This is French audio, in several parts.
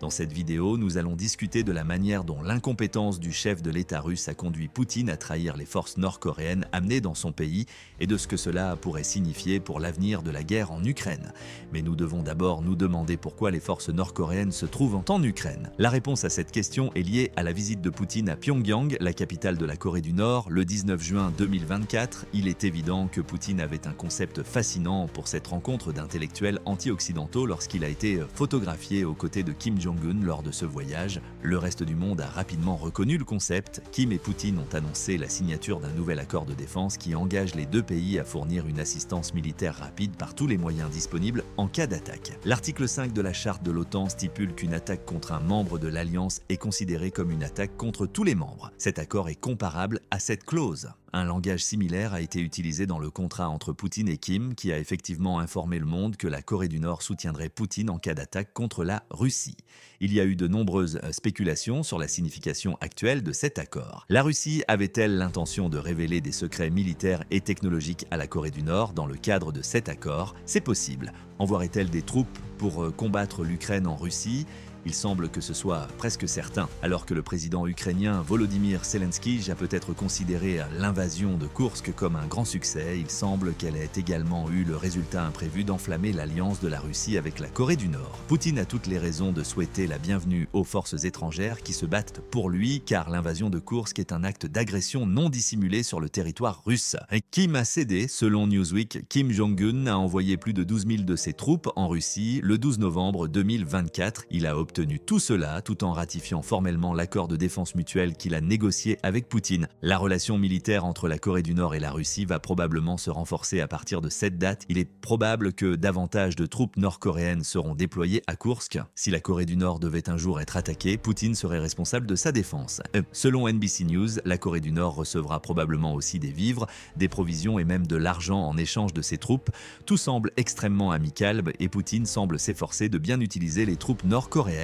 Dans cette vidéo, nous allons discuter de la manière dont l'incompétence du chef de l'État russe a conduit Poutine à trahir les forces nord-coréennes amenées dans son pays et de ce que cela pourrait signifier pour l'avenir de la guerre en Ukraine. Mais nous devons d'abord nous demander pourquoi les forces nord-coréennes se trouvent en Ukraine. La réponse à cette question est liée à la visite de Poutine à Pyongyang, la capitale de la Corée du Nord, le 19 juin 2024. Il est évident que Poutine avait un concept fascinant pour cette rencontre d'intellectuels anti-occidentaux lorsqu'il a été photographié aux côtés de Kim Jong-un lors de ce voyage. Le reste du monde a rapidement reconnu le concept. Kim et Poutine ont annoncé la signature d'un nouvel accord de défense qui engage les deux pays à fournir une assistance militaire rapide par tous les moyens disponibles en cas d'attaque. L'article 5 de la charte de l'OTAN stipule qu'une attaque contre un membre de l'Alliance est considérée comme une attaque contre tous les membres. Cet accord est comparable à cette clause. Un langage similaire a été utilisé dans le contrat entre Poutine et Kim, qui a effectivement informé le monde que la Corée du Nord soutiendrait Poutine en cas d'attaque contre la Russie. Il y a eu de nombreuses spéculations sur la signification actuelle de cet accord. La Russie avait-elle l'intention de révéler des secrets militaires et technologiques à la Corée du Nord dans le cadre de cet accord? C'est possible. Envoierait-elle des troupes pour combattre l'Ukraine en Russie? Il semble que ce soit presque certain, alors que le président ukrainien Volodymyr Zelensky a peut-être considéré l'invasion de Koursk comme un grand succès. Il semble qu'elle ait également eu le résultat imprévu d'enflammer l'alliance de la Russie avec la Corée du Nord. Poutine a toutes les raisons de souhaiter la bienvenue aux forces étrangères qui se battent pour lui, car l'invasion de Koursk est un acte d'agression non dissimulé sur le territoire russe. Kim a cédé, selon Newsweek. Kim Jong-un a envoyé plus de 12 000 de ses troupes en Russie le 12 novembre 2024. Il a obtenu tout cela tout en ratifiant formellement l'accord de défense mutuelle qu'il a négocié avec Poutine. La relation militaire entre la Corée du Nord et la Russie va probablement se renforcer à partir de cette date. Il est probable que davantage de troupes nord-coréennes seront déployées à Koursk. Si la Corée du Nord devait un jour être attaquée, Poutine serait responsable de sa défense. Selon NBC News, la Corée du Nord recevra probablement aussi des vivres, des provisions et même de l'argent en échange de ses troupes. Tout semble extrêmement amical et Poutine semble s'efforcer de bien utiliser les troupes nord-coréennes.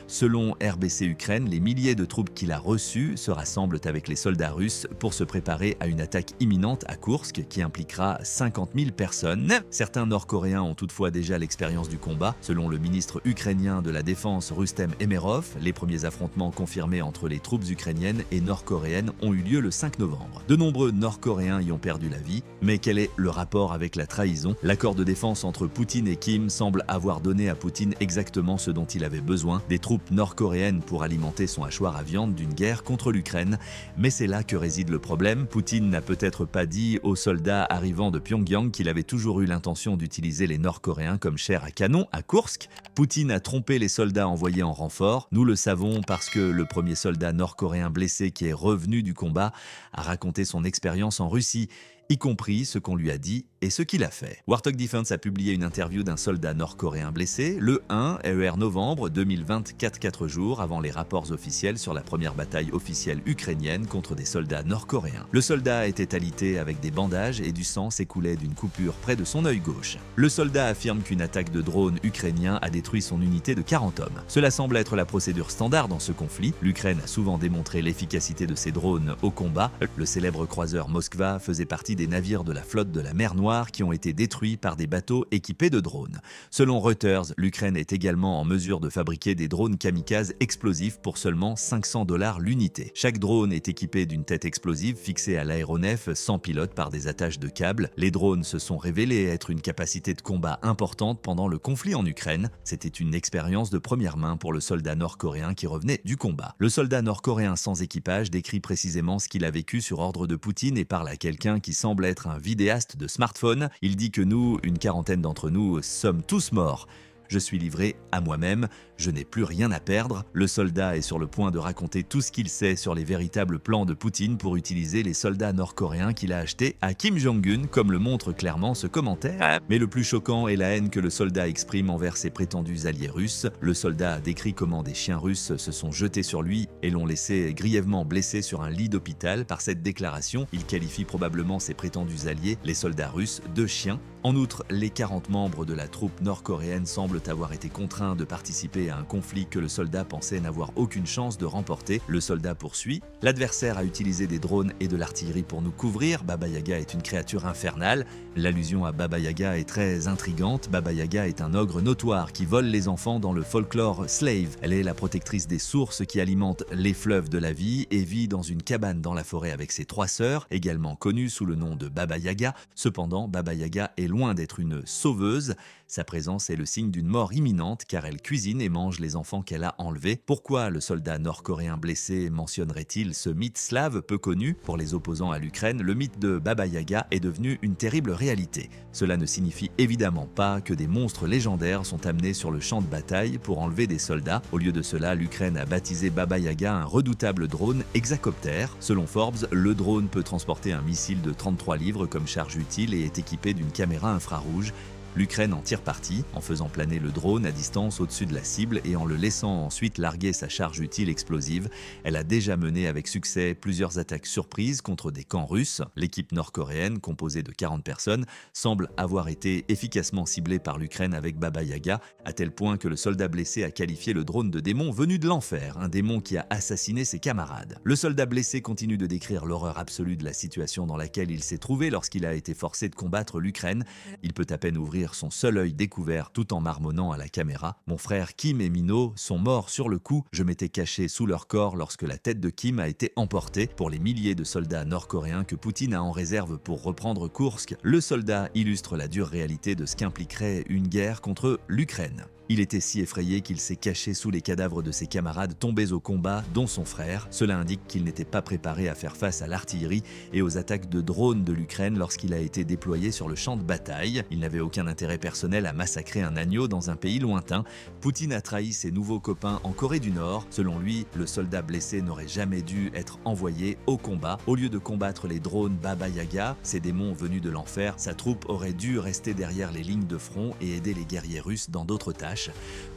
Selon RBC Ukraine, les milliers de troupes qu'il a reçues se rassemblent avec les soldats russes pour se préparer à une attaque imminente à Koursk qui impliquera 50 000 personnes. Certains Nord-Coréens ont toutefois déjà l'expérience du combat. Selon le ministre ukrainien de la Défense Rustem Umerov, les premiers affrontements confirmés entre les troupes ukrainiennes et nord-coréennes ont eu lieu le 5 novembre. De nombreux Nord-Coréens y ont perdu la vie. Mais quel est le rapport avec la trahison? L'accord de défense entre Poutine et Kim semble avoir donné à Poutine exactement ce dont il avait besoin, des troupes nord-coréennes pour alimenter son hachoir à viande d'une guerre contre l'Ukraine. Mais c'est là que réside le problème. Poutine n'a peut-être pas dit aux soldats arrivant de Pyongyang qu'il avait toujours eu l'intention d'utiliser les Nord-Coréens comme chair à canon à Koursk. Poutine a trompé les soldats envoyés en renfort. Nous le savons parce que le premier soldat nord-coréen blessé qui est revenu du combat a raconté son expérience en Russie, y compris ce qu'on lui a dit et ce qu'il a fait. Warthog Defense a publié une interview d'un soldat nord-coréen blessé le 1 novembre 2024, 4 jours avant les rapports officiels sur la première bataille officielle ukrainienne contre des soldats nord-coréens. Le soldat était alité avec des bandages et du sang s'écoulait d'une coupure près de son œil gauche. Le soldat affirme qu'une attaque de drone ukrainien a détruit son unité de 40 hommes. Cela semble être la procédure standard dans ce conflit. L'Ukraine a souvent démontré l'efficacité de ses drones au combat. Le célèbre croiseur Moskva faisait partie des navires de la flotte de la mer Noire qui ont été détruits par des bateaux équipés de drones. Selon Reuters, l'Ukraine est également en mesure de fabriquer des drones kamikazes explosifs pour seulement $500 l'unité. Chaque drone est équipé d'une tête explosive fixée à l'aéronef sans pilote par des attaches de câbles. Les drones se sont révélés être une capacité de combat importante pendant le conflit en Ukraine. C'était une expérience de première main pour le soldat nord-coréen qui revenait du combat. Le soldat nord-coréen sans équipage décrit précisément ce qu'il a vécu sur ordre de Poutine et parle à quelqu'un qui semble être un vidéaste de smartphone. Il dit que nous, une quarantaine d'entre nous, sommes tous morts. Je suis livré à moi-même, je n'ai plus rien à perdre. Le soldat est sur le point de raconter tout ce qu'il sait sur les véritables plans de Poutine pour utiliser les soldats nord-coréens qu'il a achetés à Kim Jong-un, comme le montre clairement ce commentaire. Mais le plus choquant est la haine que le soldat exprime envers ses prétendus alliés russes. Le soldat a décrit comment des chiens russes se sont jetés sur lui et l'ont laissé grièvement blessé sur un lit d'hôpital. Par cette déclaration, il qualifie probablement ses prétendus alliés, les soldats russes, de chiens. En outre, les 40 membres de la troupe nord-coréenne semblent semblent avoir été contraints de participer à un conflit que le soldat pensait n'avoir aucune chance de remporter. Le soldat poursuit. L'adversaire a utilisé des drones et de l'artillerie pour nous couvrir. Baba Yaga est une créature infernale. L'allusion à Baba Yaga est très intrigante. Baba Yaga est un ogre notoire qui vole les enfants dans le folklore slave. Elle est la protectrice des sources qui alimentent les fleuves de la vie et vit dans une cabane dans la forêt avec ses 3 sœurs, également connues sous le nom de Baba Yaga. Cependant, Baba Yaga est loin d'être une sauveuse. Sa présence est le signe d'une mort imminente car elle cuisine et mange les enfants qu'elle a enlevés. Pourquoi le soldat nord-coréen blessé mentionnerait-il ce mythe slave peu connu? Pour les opposants à l'Ukraine, le mythe de Baba Yaga est devenu une terrible réalité. Cela ne signifie évidemment pas que des monstres légendaires sont amenés sur le champ de bataille pour enlever des soldats. Au lieu de cela, l'Ukraine a baptisé Baba Yaga un redoutable drone hexacoptère. Selon Forbes, le drone peut transporter un missile de 33 livres comme charge utile et est équipé d'une caméra infrarouge. L'Ukraine en tire parti en faisant planer le drone à distance au-dessus de la cible et en le laissant ensuite larguer sa charge utile explosive. Elle a déjà mené avec succès plusieurs attaques surprises contre des camps russes. L'équipe nord-coréenne, composée de 40 personnes, semble avoir été efficacement ciblée par l'Ukraine avec Baba Yaga, à tel point que le soldat blessé a qualifié le drone de démon venu de l'enfer, un démon qui a assassiné ses camarades. Le soldat blessé continue de décrire l'horreur absolue de la situation dans laquelle il s'est trouvé lorsqu'il a été forcé de combattre l'Ukraine. Il peut à peine ouvrir son seul œil découvert tout en marmonnant à la caméra. Mon frère Kim et Mino sont morts sur le coup. Je m'étais caché sous leur corps lorsque la tête de Kim a été emportée. Pour les milliers de soldats nord-coréens que Poutine a en réserve pour reprendre Koursk, le soldat illustre la dure réalité de ce qu'impliquerait une guerre contre l'Ukraine. Il était si effrayé qu'il s'est caché sous les cadavres de ses camarades tombés au combat, dont son frère. Cela indique qu'il n'était pas préparé à faire face à l'artillerie et aux attaques de drones de l'Ukraine lorsqu'il a été déployé sur le champ de bataille. Il n'avait aucun intérêt personnel à massacrer un agneau dans un pays lointain. Poutine a trahi ses nouveaux copains en Corée du Nord. Selon lui, le soldat blessé n'aurait jamais dû être envoyé au combat. Au lieu de combattre les drones Baba Yaga, ces démons venus de l'enfer, sa troupe aurait dû rester derrière les lignes de front et aider les guerriers russes dans d'autres tâches.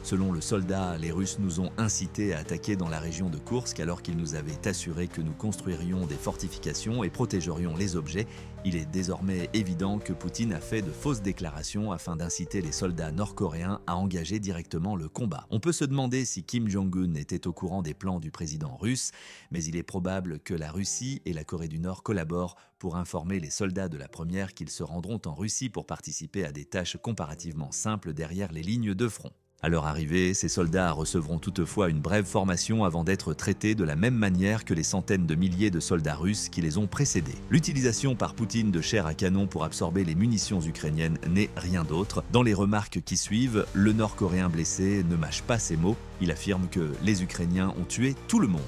Selon le soldat, les Russes nous ont incités à attaquer dans la région de Koursk alors qu'ils nous avaient assuré que nous construirions des fortifications et protégerions les objets. Il est désormais évident que Poutine a fait de fausses déclarations afin d'inciter les soldats nord-coréens à engager directement le combat. On peut se demander si Kim Jong-un était au courant des plans du président russe, mais il est probable que la Russie et la Corée du Nord collaborent pour informer les soldats de la première qu'ils se rendront en Russie pour participer à des tâches comparativement simples derrière les lignes de front. À leur arrivée, ces soldats recevront toutefois une brève formation avant d'être traités de la même manière que les centaines de milliers de soldats russes qui les ont précédés. L'utilisation par Poutine de chair à canon pour absorber les munitions ukrainiennes n'est rien d'autre. Dans les remarques qui suivent, le Nord-Coréen blessé ne mâche pas ses mots. Il affirme que les Ukrainiens ont tué tout le monde,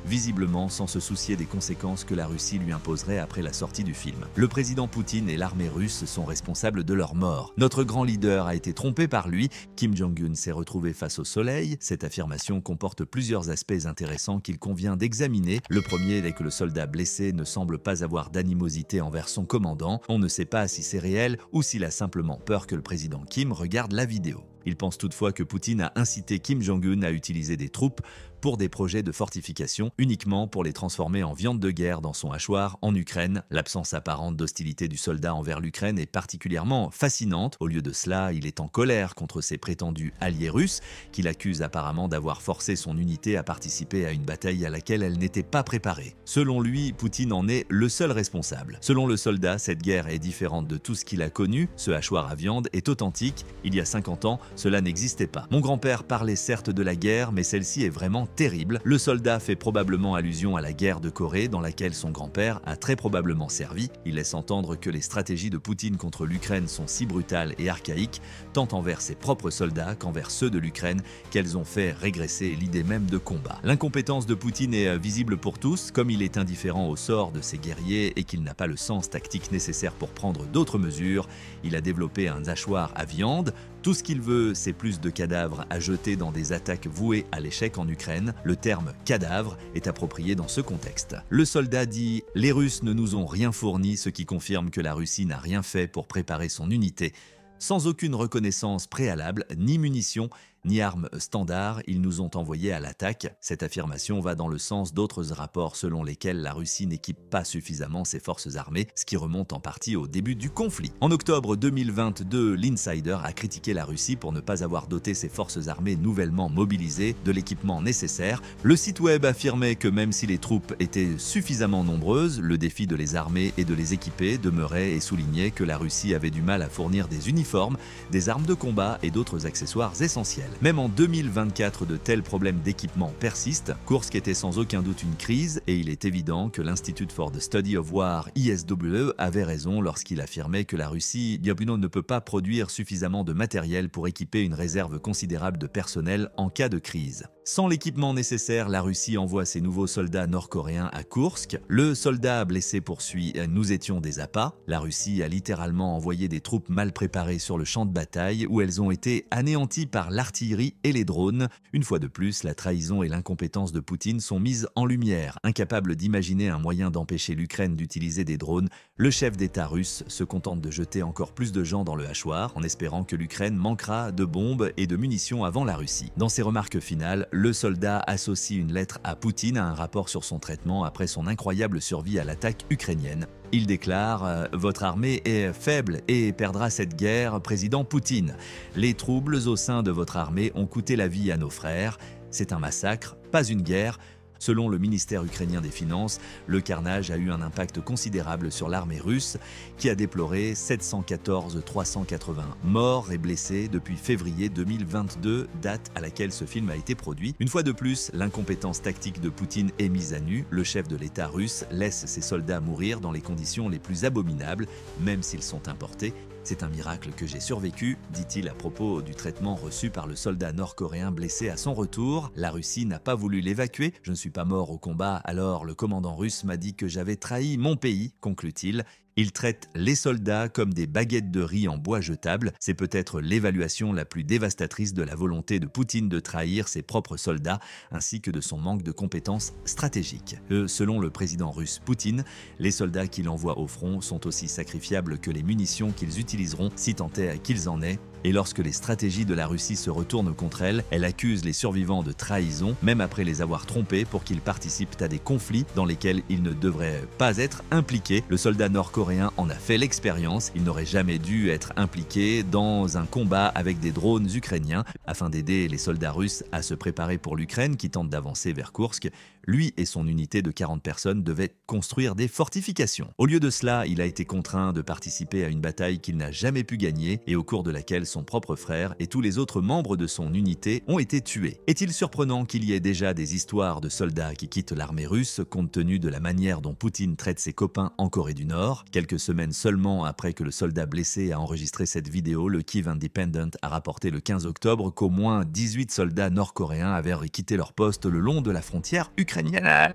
visiblement sans se soucier des conséquences que la Russie lui imposerait après la sortie du film. Le président Poutine et l'armée russe sont responsables de leur mort. Notre grand leader a été trompé par lui. Kim Jong-un s'est retrouvé face au soleil. Cette affirmation comporte plusieurs aspects intéressants qu'il convient d'examiner. Le premier est que le soldat blessé ne semble pas avoir d'animosité envers son commandant. On ne sait pas si c'est réel ou s'il a simplement peur que le président Kim regarde la vidéo. Il pense toutefois que Poutine a incité Kim Jong-un à utiliser des troupes pour des projets de fortification uniquement pour les transformer en viande de guerre dans son hachoir en Ukraine. L'absence apparente d'hostilité du soldat envers l'Ukraine est particulièrement fascinante. Au lieu de cela, il est en colère contre ses prétendus alliés russes, qu'il accuse apparemment d'avoir forcé son unité à participer à une bataille à laquelle elle n'était pas préparée. Selon lui, Poutine en est le seul responsable. Selon le soldat, cette guerre est différente de tout ce qu'il a connu. Ce hachoir à viande est authentique. Il y a 50 ans, cela n'existait pas. Mon grand-père parlait certes de la guerre, mais celle-ci est vraiment terrible. Le soldat fait probablement allusion à la guerre de Corée dans laquelle son grand-père a très probablement servi. Il laisse entendre que les stratégies de Poutine contre l'Ukraine sont si brutales et archaïques, tant envers ses propres soldats qu'envers ceux de l'Ukraine, qu'elles ont fait régresser l'idée même de combat. L'incompétence de Poutine est visible pour tous, comme il est indifférent au sort de ses guerriers et qu'il n'a pas le sens tactique nécessaire pour prendre d'autres mesures. Il a développé un hachoir à viande. Tout ce qu'il veut, c'est plus de cadavres à jeter dans des attaques vouées à l'échec en Ukraine. Le terme « cadavre » est approprié dans ce contexte. Le soldat dit « Les Russes ne nous ont rien fourni », ce qui confirme que la Russie n'a rien fait pour préparer son unité. Sans aucune reconnaissance préalable, ni munitions, ni armes standards, ils nous ont envoyés à l'attaque. Cette affirmation va dans le sens d'autres rapports selon lesquels la Russie n'équipe pas suffisamment ses forces armées, ce qui remonte en partie au début du conflit. En octobre 2022, l'Insider a critiqué la Russie pour ne pas avoir doté ses forces armées nouvellement mobilisées de l'équipement nécessaire. Le site web affirmait que même si les troupes étaient suffisamment nombreuses, le défi de les armer et de les équiper demeurait et soulignait que la Russie avait du mal à fournir des uniformes, des armes de combat et d'autres accessoires essentiels. Même en 2024, de tels problèmes d'équipement persistent. Kursk était sans aucun doute une crise et il est évident que l'Institute for the Study of War, ISW, avait raison lorsqu'il affirmait que la Russie ne peut pas produire suffisamment de matériel pour équiper une réserve considérable de personnel en cas de crise. Sans l'équipement nécessaire, la Russie envoie ses nouveaux soldats nord-coréens à Kursk. Le soldat blessé poursuit « Nous étions des appâts ». La Russie a littéralement envoyé des troupes mal préparées sur le champ de bataille où elles ont été anéanties par l'artillerie et les drones. Une fois de plus, la trahison et l'incompétence de Poutine sont mises en lumière. Incapable d'imaginer un moyen d'empêcher l'Ukraine d'utiliser des drones, le chef d'État russe se contente de jeter encore plus de gens dans le hachoir en espérant que l'Ukraine manquera de bombes et de munitions avant la Russie. Dans ses remarques finales, le soldat associe une lettre à Poutine à un rapport sur son traitement après son incroyable survie à l'attaque ukrainienne. Il déclare « Votre armée est faible et perdra cette guerre, président Poutine. Les troubles au sein de votre armée ont coûté la vie à nos frères. C'est un massacre, pas une guerre. » Selon le ministère ukrainien des Finances, le carnage a eu un impact considérable sur l'armée russe qui a déploré 714 380 morts et blessés depuis février 2022, date à laquelle ce film a été produit. Une fois de plus, l'incompétence tactique de Poutine est mise à nu. Le chef de l'État russe laisse ses soldats mourir dans les conditions les plus abominables, même s'ils sont importés. C'est un miracle que j'ai survécu, dit-il à propos du traitement reçu par le soldat nord-coréen blessé à son retour. La Russie n'a pas voulu l'évacuer. Je ne suis pas mort au combat, alors le commandant russe m'a dit que j'avais trahi mon pays, conclut-il. Il traite les soldats comme des baguettes de riz en bois jetable. C'est peut-être l'évaluation la plus dévastatrice de la volonté de Poutine de trahir ses propres soldats, ainsi que de son manque de compétences stratégiques. Selon le président russe Poutine, les soldats qu'il envoie au front sont aussi sacrifiables que les munitions qu'ils utiliseront, si tant est qu'ils en aient. Et lorsque les stratégies de la Russie se retournent contre elle, elle accuse les survivants de trahison, même après les avoir trompés pour qu'ils participent à des conflits dans lesquels ils ne devraient pas être impliqués. Le soldat nord-coréen en a fait l'expérience. Il n'aurait jamais dû être impliqué dans un combat avec des drones ukrainiens afin d'aider les soldats russes à se préparer pour l'Ukraine qui tente d'avancer vers Kursk. Lui et son unité de 40 personnes devaient construire des fortifications. Au lieu de cela, il a été contraint de participer à une bataille qu'il n'a jamais pu gagner et au cours de laquelle son propre frère et tous les autres membres de son unité ont été tués. Est-il surprenant qu'il y ait déjà des histoires de soldats qui quittent l'armée russe compte tenu de la manière dont Poutine traite ses copains en Corée du Nord? Quelques semaines seulement après que le soldat blessé a enregistré cette vidéo, le Kyiv Independent a rapporté le 15 octobre qu'au moins 18 soldats nord-coréens avaient quitté leur poste le long de la frontière ukrainienne.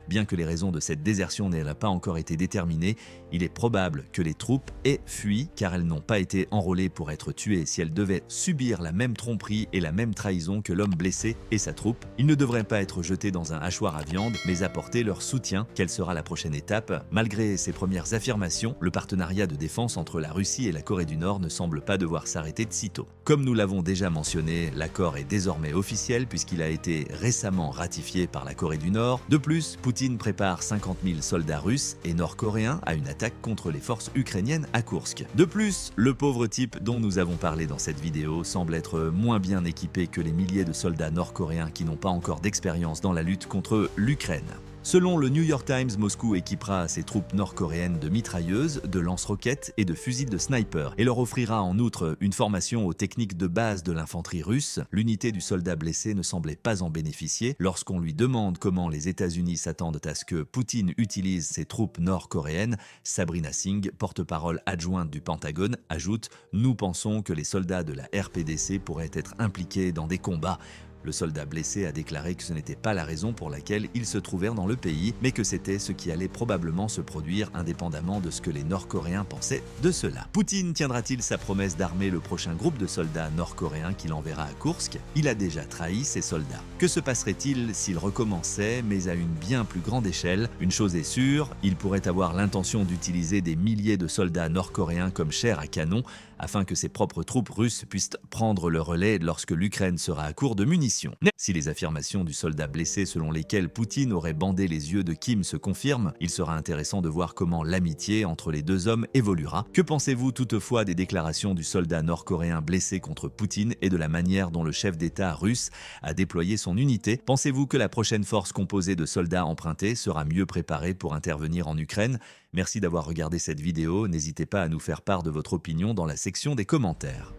Bien que les raisons de cette désertion n'aient pas encore été déterminées, il est probable que les troupes aient fui car elles n'ont pas été enrôlées pour être tuées si elles devaient subir la même tromperie et la même trahison que l'homme blessé et sa troupe. Ils ne devraient pas être jetés dans un hachoir à viande, mais apporter leur soutien. Quelle sera la prochaine étape? Malgré ces premières affirmations, le partenariat de défense entre la Russie et la Corée du Nord ne semble pas devoir s'arrêter de sitôt. Comme nous l'avons déjà mentionné, l'accord est désormais officiel puisqu'il a été récemment ratifié par la Corée du Nord. De plus, Poutine prépare 50 000 soldats russes et nord-coréens à une attaque contre les forces ukrainiennes à Kursk. De plus, le pauvre type dont nous avons parlé dans cette vidéo semble être moins bien équipé que les milliers de soldats nord-coréens qui n'ont pas encore d'expérience dans la lutte contre l'Ukraine. Selon le New York Times, Moscou équipera ses troupes nord-coréennes de mitrailleuses, de lance-roquettes et de fusils de sniper et leur offrira en outre une formation aux techniques de base de l'infanterie russe. L'unité du soldat blessé ne semblait pas en bénéficier. Lorsqu'on lui demande comment les États-Unis s'attendent à ce que Poutine utilise ses troupes nord-coréennes, Sabrina Singh, porte-parole adjointe du Pentagone, ajoute « Nous pensons que les soldats de la RPDC pourraient être impliqués dans des combats ». Le soldat blessé a déclaré que ce n'était pas la raison pour laquelle ils se trouvèrent dans le pays, mais que c'était ce qui allait probablement se produire indépendamment de ce que les Nord-Coréens pensaient de cela. Poutine tiendra-t-il sa promesse d'armer le prochain groupe de soldats nord-coréens qu'il enverra à Kursk? Il a déjà trahi ses soldats. Que se passerait-il s'il recommençait, mais à une bien plus grande échelle? Une chose est sûre, il pourrait avoir l'intention d'utiliser des milliers de soldats nord-coréens comme chair à canon, afin que ses propres troupes russes puissent prendre le relais lorsque l'Ukraine sera à court de munitions. Si les affirmations du soldat blessé selon lesquelles Poutine aurait bandé les yeux de Kim se confirment, il sera intéressant de voir comment l'amitié entre les deux hommes évoluera. Que pensez-vous toutefois des déclarations du soldat nord-coréen blessé contre Poutine et de la manière dont le chef d'État russe a déployé son unité? Pensez-vous que la prochaine force composée de soldats empruntés sera mieux préparée pour intervenir en Ukraine? Merci d'avoir regardé cette vidéo, n'hésitez pas à nous faire part de votre opinion dans la section des commentaires.